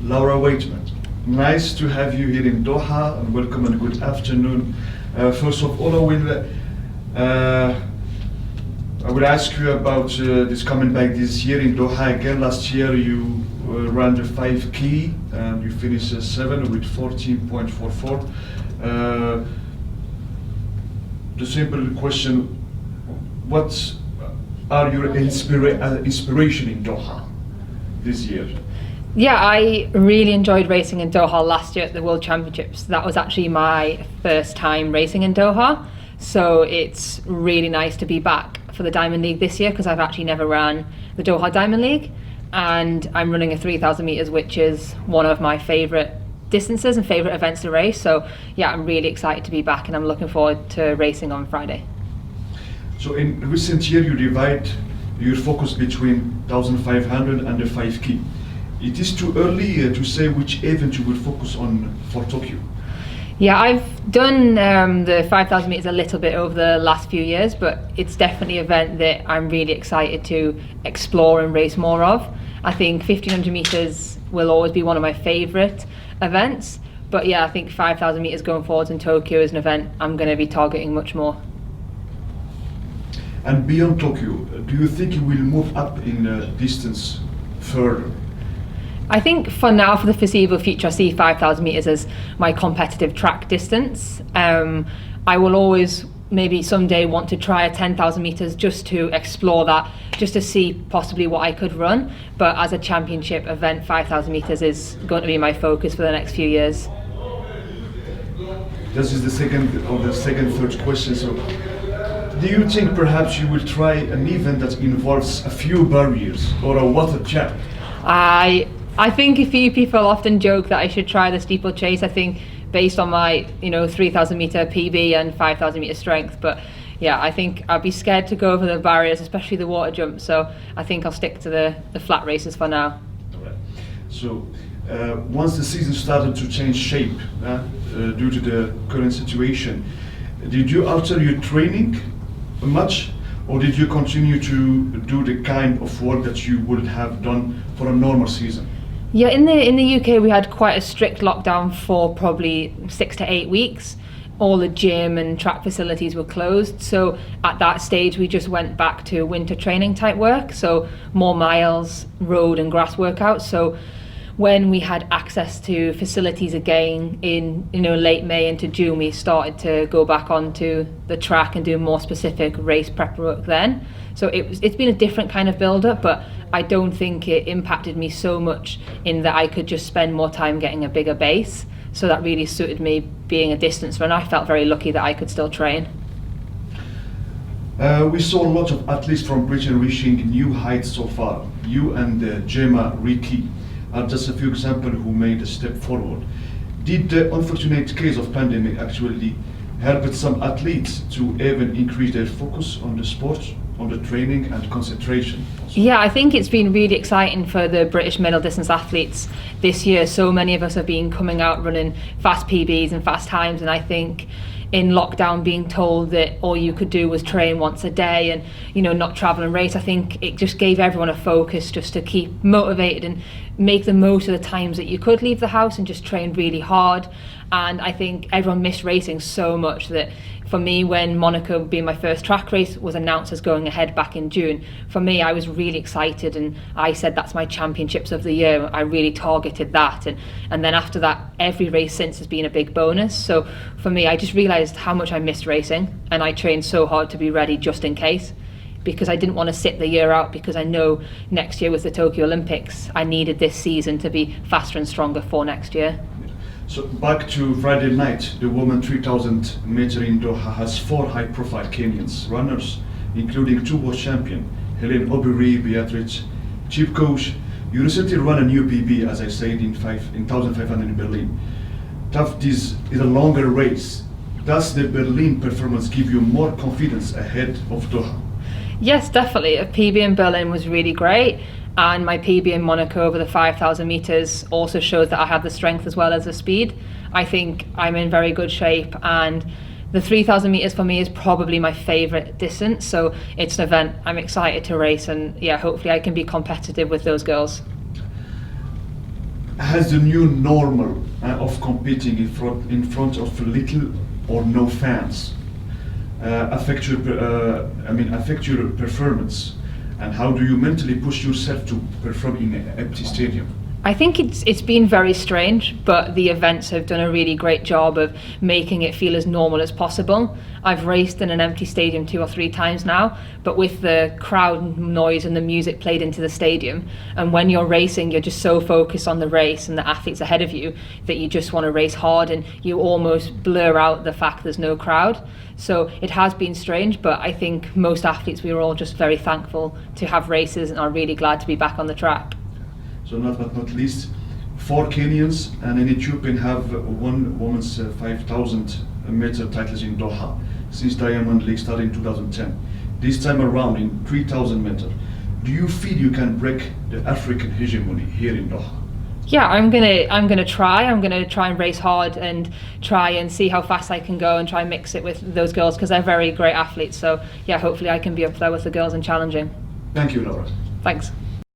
Laura Weightman. Nice to have you here in Doha, and welcome and good afternoon. First of all, I will ask you about this coming back this year in Doha again. Last year you ran the 5K and you finished 7th with 14.44. The simple question, what are your inspiration in Doha this year? Yeah, I really enjoyed racing in Doha last year at the World Championships. That was actually my first time racing in Doha. So it's really nice to be back for the Diamond League this year because I've actually never ran the Doha Diamond League. And I'm running a 3,000 meters, which is one of my favorite distances and favorite events to race. So yeah, I'm really excited to be back and I'm looking forward to racing on Friday. So in recent year, you divide your focus between 1,500 and the 5K. It is too early to say which event you will focus on for Tokyo. Yeah, I've done the 5,000 meters a little bit over the last few years, but it's definitely an event that I'm really excited to explore and race more of. I think 1,500 meters will always be one of my favorite events, but yeah, I think 5,000 meters going forwards in Tokyo is an event I'm going to be targeting much more. And beyond Tokyo, do you think you will move up in distance further? I think for now, for the foreseeable future, I see 5,000 meters as my competitive track distance. I will always maybe someday want to try a 10,000 meters just to explore that, just to see possibly what I could run. But as a championship event, 5,000 meters is going to be my focus for the next few years. This is the third question. So, do you think perhaps you will try an event that involves a few barriers or a water jump? I think a few people often joke that I should try the steeplechase. I think based on my 3,000 meter PB and 5,000 meter strength, but yeah, I think I'd be scared to go over the barriers, especially the water jump. So I think I'll stick to the flat races for now. All right. So once the season started to change shape due to the current situation, did you alter your training much? Or did you continue to do the kind of work that you would have done for a normal season? Yeah, in the UK we had quite a strict lockdown for probably 6 to 8 weeks. All the gym and track facilities were closed. So at that stage we just went back to winter training type work. So more miles, road and grass workouts. So when we had access to facilities again in late May into June, we started to go back onto the track and do more specific race prep work then. So it's been a different kind of build-up, but I don't think it impacted me so much in that I could just spend more time getting a bigger base. So that really suited me being a distance runner. I felt very lucky that I could still train. We saw a lot of athletes from Britain reaching new heights so far. You and Gemma Ricky are just a few examples who made a step forward. Did the unfortunate case of pandemic actually help some athletes to even increase their focus on the sport, on the training and concentration also? Yeah, I think it's been really exciting for the British middle distance athletes this year. So many of us have been coming out running fast PBs and fast times, and I think in lockdown being told that all you could do was train once a day and not travel and race, I think it just gave everyone a focus just to keep motivated and make the most of the times that you could leave the house and just train really hard. And I think everyone missed racing so much that for me, when Monaco being my first track race was announced as going ahead back in June, for me I was really excited and I said that's my championships of the year. I really targeted that, and then after that every race since has been a big bonus. So for me, I just realised how much I missed racing, and I trained so hard to be ready just in case, because I didn't want to sit the year out, because I know next year with the Tokyo Olympics I needed this season to be faster and stronger for next year. So back to Friday night, the women 3,000 meter in Doha has 4 high-profile Kenyans runners, including 2 world champion, Helen Obiri, Beatrice Chipkoch. You recently ran a new PB, as I said, in 1,500 in Berlin. This is a longer race. Does the Berlin performance give you more confidence ahead of Doha? Yes, definitely. A PB in Berlin was really great. And my PB in Monaco over the 5,000 meters also shows that I have the strength as well as the speed. I think I'm in very good shape, and the 3,000 meters for me is probably my favorite distance. So it's an event I'm excited to race, and yeah, hopefully I can be competitive with those girls. has the new normal of competing in front of little or no fans affect your performance, and how do you mentally push yourself to perform in an empty stadium? I think it's been very strange, but the events have done a really great job of making it feel as normal as possible. I've raced in an empty stadium 2 or 3 times now, but with the crowd noise and the music played into the stadium, and when you're racing, you're just so focused on the race and the athletes ahead of you that you just want to race hard, and you almost blur out the fact there's no crowd. So it has been strange, but I think most athletes, we were all just very thankful to have races and are really glad to be back on the track. So last but not least, 4 Kenyans and an Ethiopian have won women's 5,000 meter titles in Doha since Diamond League started in 2010. This time around in 3,000 meter. Do you feel you can break the African hegemony here in Doha? Yeah, I'm gonna try. I'm gonna try and race hard and try and see how fast I can go and try and mix it with those girls, because they're very great athletes. So yeah, hopefully I can be up there with the girls and challenging. Thank you, Laura. Thanks.